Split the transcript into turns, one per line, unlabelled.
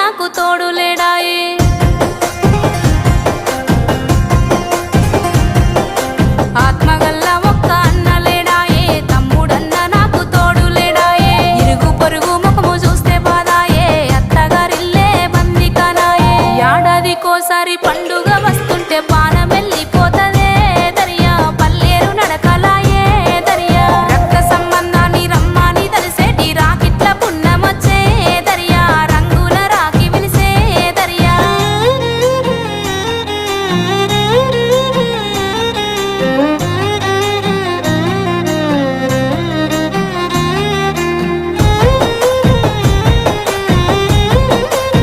నాకు తోడు లేడాయే ఆత్మగల్ల ఒక్క అన్న లేడాయే తమ్ముడన్న నాకు తోడు లేడాయే ఇరుగు పొరుగు ముఖము చూస్తే బాధాయే అత్తగారిల్లే బందికనాయే ఏడాదికోసారి పండు